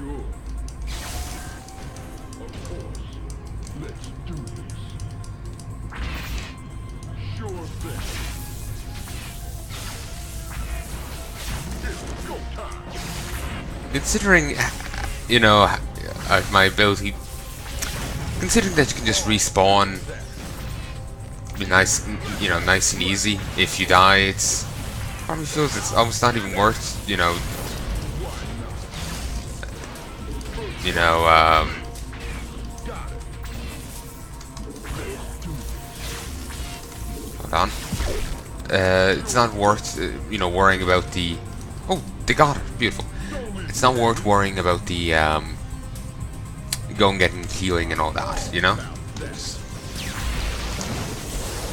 Sure. Of course. Let's do this. Sure thing. It's go time. Considering, you know, my ability, considering that you can just respawn, be nice, you know, nice and easy. If you die, it's probably feels it's almost not even worth, you know, hold on. It's not worth, you know, worrying about the. Oh, they got it. Beautiful. It's not worth worrying about the going getting healing and all that. You know.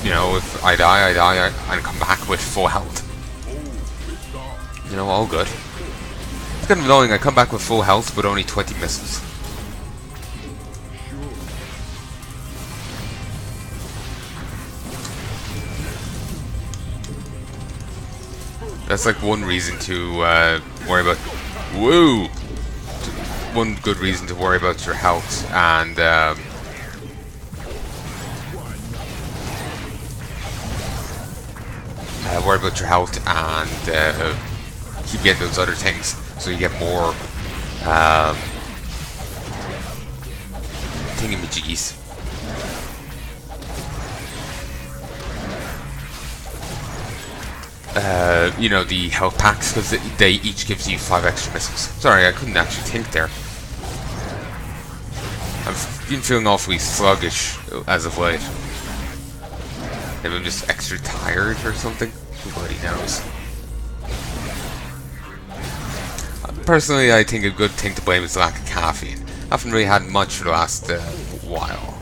You know, if I die, I come back with full health. You know, all good. It's kind of annoying. I come back with full health, but only 20 missiles. That's like one reason to worry about. Woo! One good reason to worry about your health and. Worry about your health and keep getting those other things, so you get more thingamajiggies. You know, the health packs, because they each gives you 5 extra missiles. Sorry, I couldn't actually think there. I've been feeling awfully sluggish as of late. Maybe I'm just extra tired or something. Nobody knows. Personally, I think a good thing to blame is the lack of caffeine. I haven't really had much for the last while.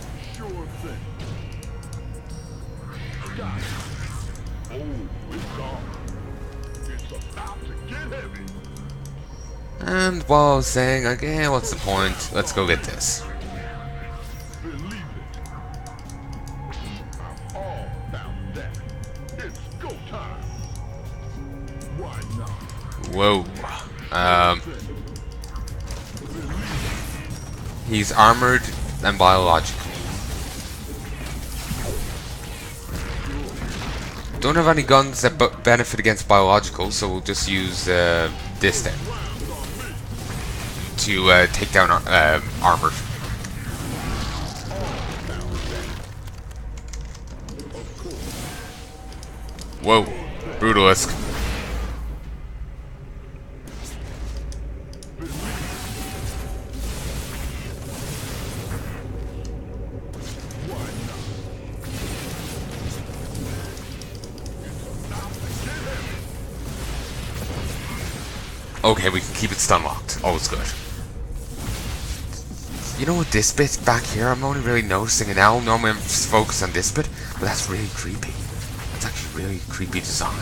And while I was saying, like, yeah, what's the point? Let's go get this. Whoa. He's armored and biological. Don't have any guns that benefit against biological, so we'll just use this then to take down armor. Whoa, Brutalisk. Okay, we can keep it stun locked. Always good. You know what, this bit back here, I'm only really noticing it now. Normally I'm just focused on this bit, but that's really creepy. That's actually really creepy design.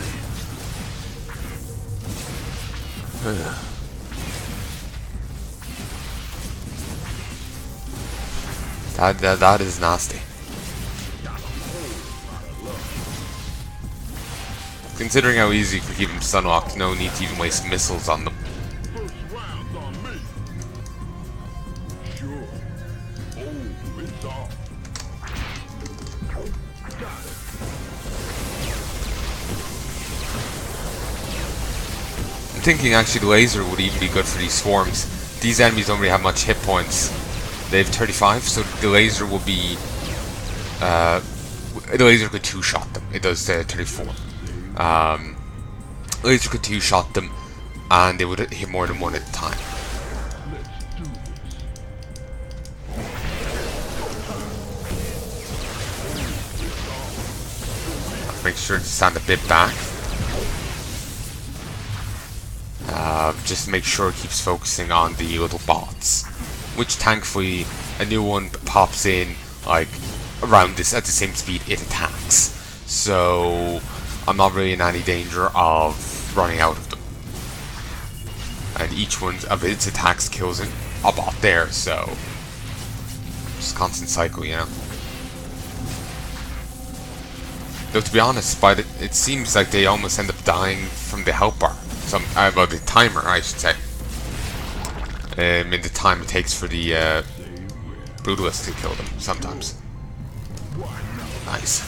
That is nasty. Considering how easy you can keep them stun locked, no need to even waste missiles on them. I'm thinking actually the laser would even be good for these swarms. These enemies don't really have much hit points. They have 35, so the laser will be... the laser could two-shot them. It does 34. Laser could two-shot them, and they would hit more than one at a time. I'll make sure to stand a bit back. Just make sure it keeps focusing on the little bots, which thankfully a new one pops in like around this at the same speed it attacks. So I'm not really in any danger of running out of them. And each one of its attacks kills a bot there, so just constant cycle, you know. Though to be honest, it seems like they almost end up dying from the health bar. Well, the timer, I should say. in the time it takes for the Brutalists to kill them, sometimes. Nice.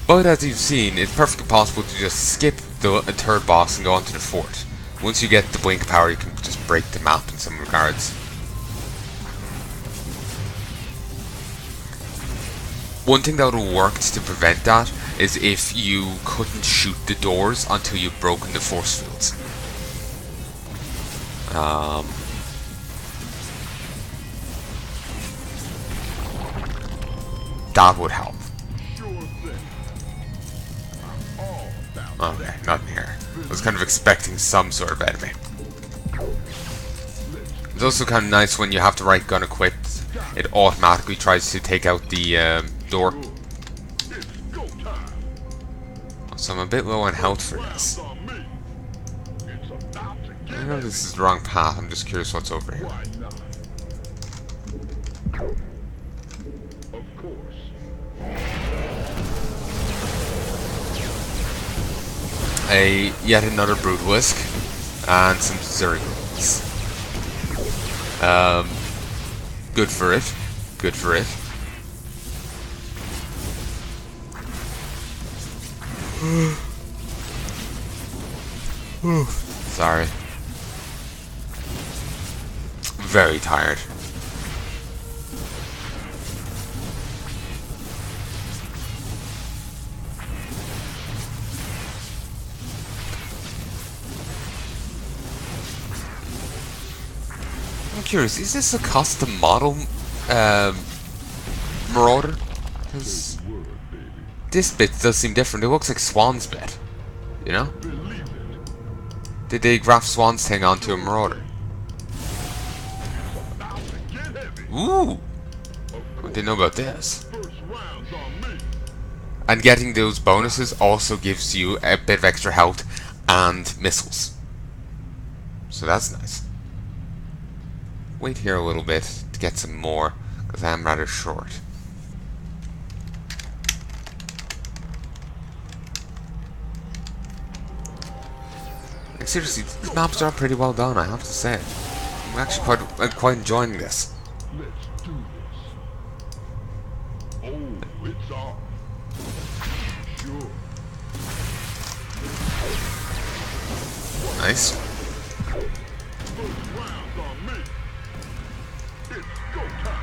But as you've seen, it's perfectly possible to just skip the third boss and go on to the fourth. Once you get the blink power, you can just break the map in some regards. One thing that would have worked to prevent that is if you couldn't shoot the doors until you've broken the force fields. That would help. Okay, not in here. I was kind of expecting some sort of enemy. It's also kind of nice when you have the right gun equipped, it automatically tries to take out the door. So I'm a bit low on health for this. I know this is the wrong path, I'm just curious what's over here. Yet another Brutalisk and some Zerglings. Good for it. Good for it. Sorry. Very tired. I'm curious, is this a custom model Marauder? Because this bit does seem different. It looks like Swan's bit. You know? Did they graft Swan's thing onto a Marauder? Ooh! I didn't know about this. And getting those bonuses also gives you a bit of extra health and missiles. So that's nice. Wait here a little bit to get some more, because I am rather short. Like, seriously, these maps are pretty well done, I have to say. I'm actually quite enjoying this. Let's do this. Oh, it's on. Sure. Nice. First round's on me. It's go time.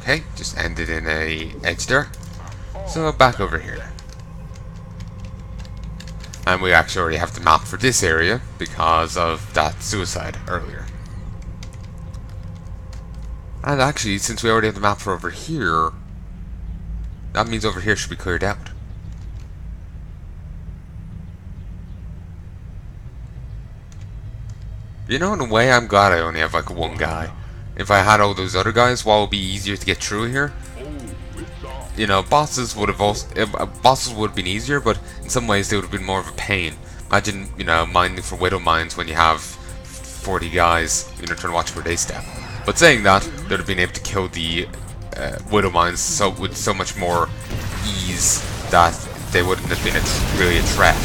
Okay, just ended in a edge there. So back over here. And we actually already have the map for this area because of that suicide earlier. And actually, since we already have the map for over here, that means over here should be cleared out. You know, in a way, I'm glad I only have like one guy. If I had all those other guys, while it would be easier to get through here, you know, bosses would have been easier, but in some ways they would have been more of a pain. Imagine, you know, mining for Widow Mines when you have 40 guys, you know, trying to watch where they step. But saying that, they would have been able to kill the Widow Mines with so much more ease that they wouldn't have been really a threat.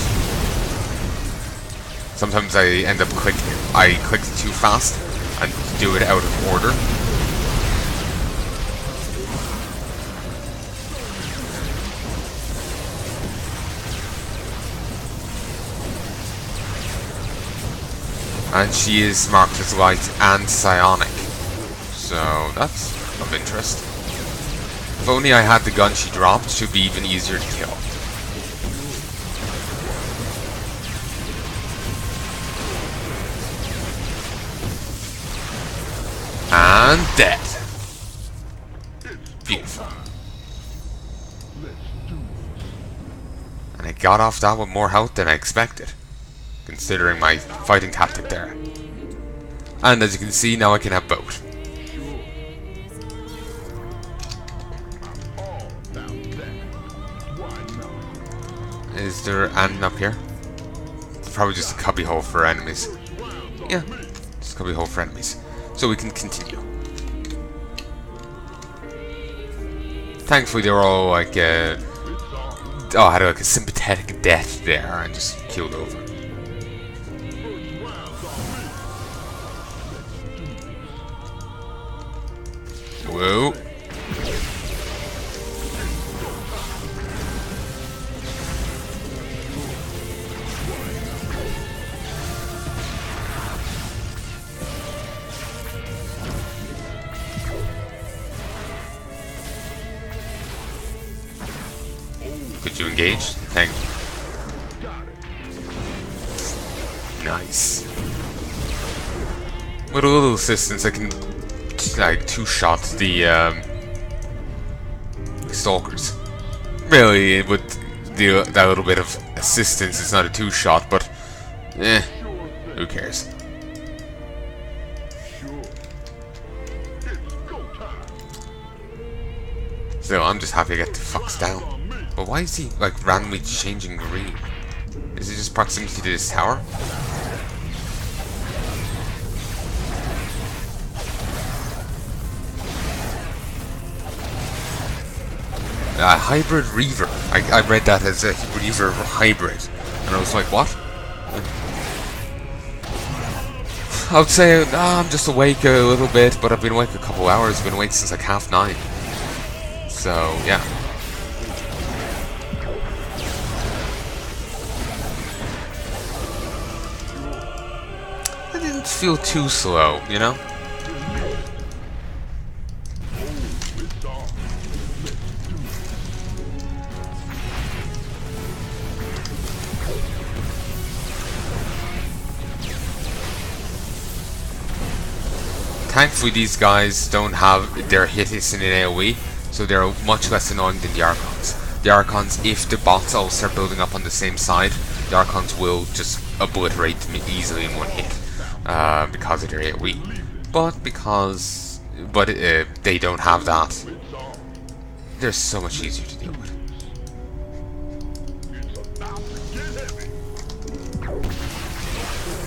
Sometimes I end up click too fast and do it out of order. And she is marked as light and psionic, so that's of interest. If only I had the gun she dropped, it should be even easier to kill. And dead. Beautiful. And I got off that with more health than I expected, considering my fighting tactic there. And as you can see, now I can have both. Is there an up here? It's probably just a cubby hole for enemies. Yeah, just a cubby hole for enemies. So we can continue. Thankfully, they were all like, oh, had like a sympathetic death there and just killed over. Whoa. Could you engage? Thank you. Nice. With a little assistance, I can like two-shot the stalkers. Really, with that little bit of assistance, it's not a two-shot, but who cares? So I'm just happy to get the fucks down. But why is he like randomly changing green? Is it just proximity to this tower? Hybrid Reaver. I read that as a Reaver hybrid, and I was like, what? I would say I'm just awake a little bit, but I've been awake a couple hours. I've been awake since like 9:30. So yeah. I didn't feel too slow, you know? Thankfully, these guys don't have their hit is in an AoE, so they're much less annoying than the Archons. The Archons, if the bots all start building up on the same side, the Archons will just obliterate them easily in one hit because of their AoE. But they don't have that, they're so much easier to deal with.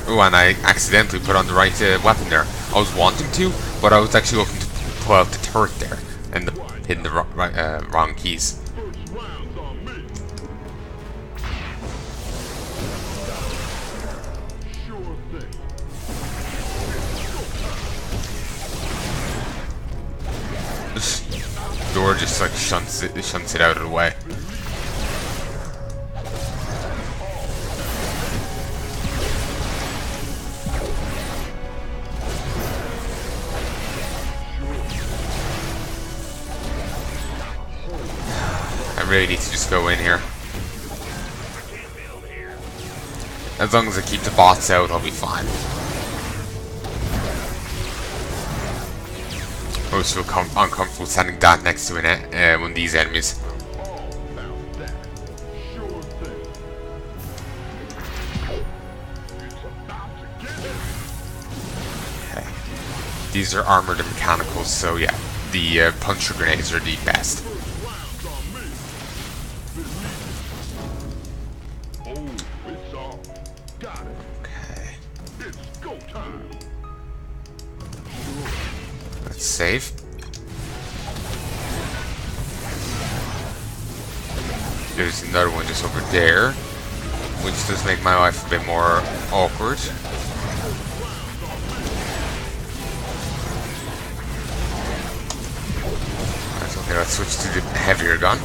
Oh, and I accidentally put on the right weapon there. I was wanting to, but I was actually looking to pull out the turret there and hitting the wrong keys. The door just like shunts it out of the way. I really need to just go in here. As long as I keep the bots out, I'll be fine. I always feel uncomfortable standing that next to one of these enemies. Okay. These are armored and mechanicals, so yeah, the puncher grenades are the best. Save. There's another one just over there, which does make my life a bit more awkward. That's okay, let's switch to the heavier gun.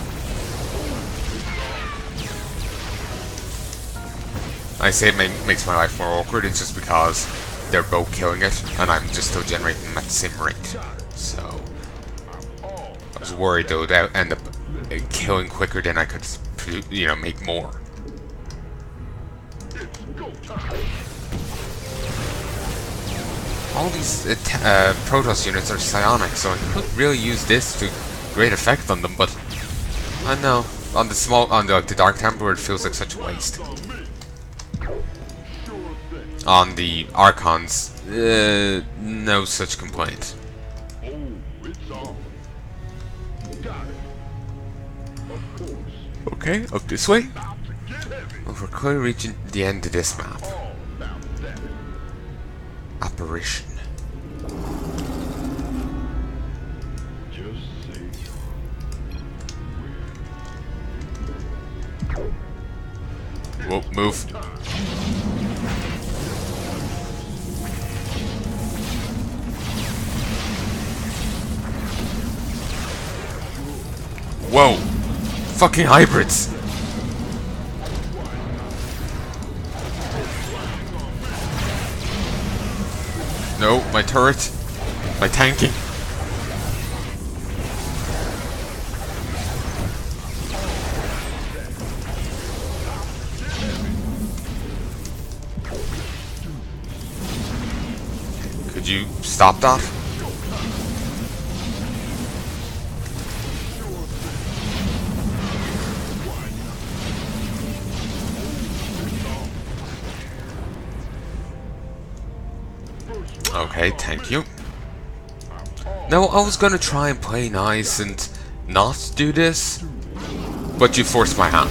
I say it makes my life more awkward, it's just because they're both killing it, and I'm just still generating them at the same rate. So, I was worried though that I'd end up killing quicker than I could, you know, make more. All these Protoss units are psionic, so I could really use this to great effect on them, but I know on the Dark Templar it feels like such a waste. On the Archons, no such complaint. Okay, up this way. Well, we're clearly reaching the end of this map. Apparition. Whoa, move. Whoa! Fucking hybrids! No, my turret. My tanking. Could you stop that? Okay, thank you. Now, I was gonna try and play nice and not do this, but you forced my hand.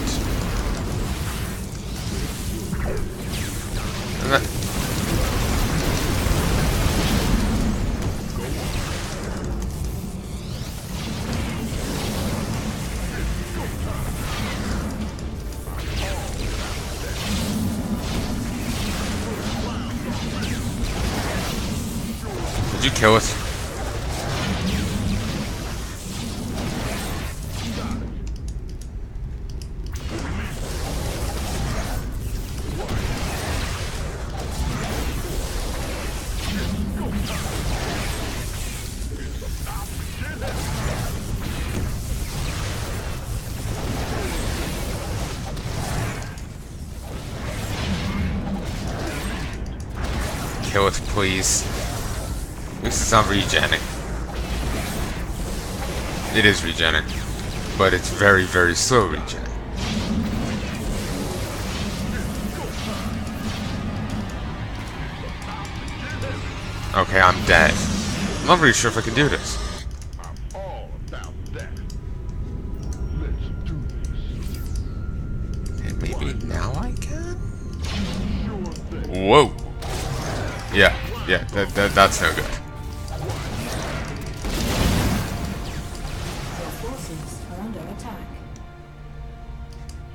Did you kill it? Kill it, please. At least it's not regenning. It is regenning, but it's very, very slow regen. Okay, I'm dead. I'm not really sure if I can do this. I'm all about that. Let's do this. Okay, maybe now I can? Sure thing. Whoa! Yeah, that's no good. Your forces are under attack.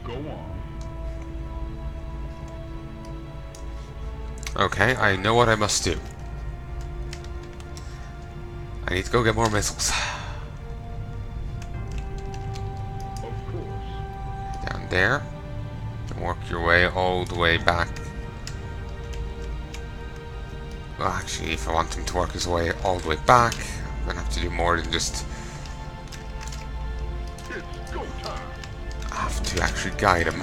Go on. Okay, I know what I must do. I need to go get more missiles. Of course. Down there. And work your way all the way back. Well, actually, if I want him to work his way all the way back, I'm gonna have to do more than just It's go time. have to actually guide him.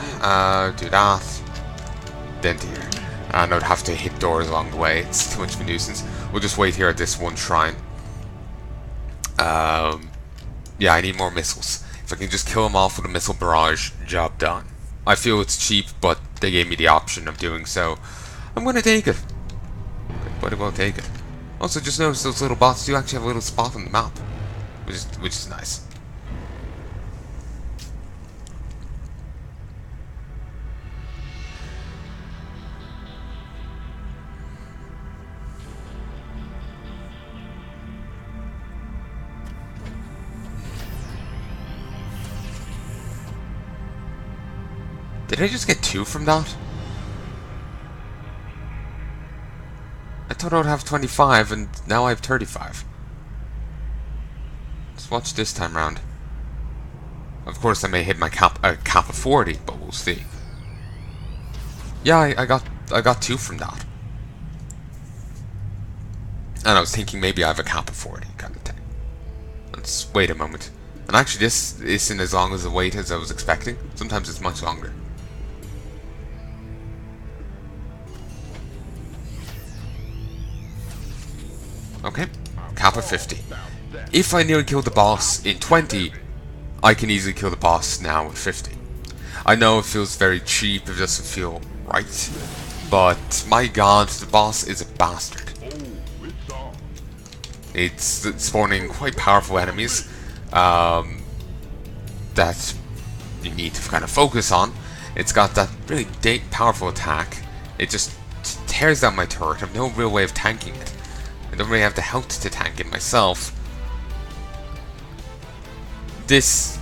Do that. Then to here. And I'd have to hit doors along the way. It's too much of a nuisance. We'll just wait here at this one shrine. Yeah, I need more missiles. If I can just kill them off with a missile barrage, job done. I feel it's cheap, but they gave me the option of doing so. I'm gonna take it. But I will take it. Also, just notice those little bots do actually have a little spot on the map, which is nice. Did I just get 2 from that? I thought I would have 25, and now I have 35. Let's watch this time round. Of course, I may hit my cap of 40, but we'll see. Yeah, I got 2 from that. And I was thinking maybe I have a cap of 40 kind of thing. Let's wait a moment. And actually, this isn't as long as the wait as I was expecting. Sometimes it's much longer. Okay, cap of 50. If I nearly killed the boss in 20, I can easily kill the boss now with 50. I know it feels very cheap, it doesn't feel right, but my god, the boss is a bastard. Oh, it's on. It's spawning quite powerful enemies that you need to kind of focus on. It's got that really powerful attack. It just tears down my turret. I have no real way of tanking it. I don't really have the health to tank it myself. This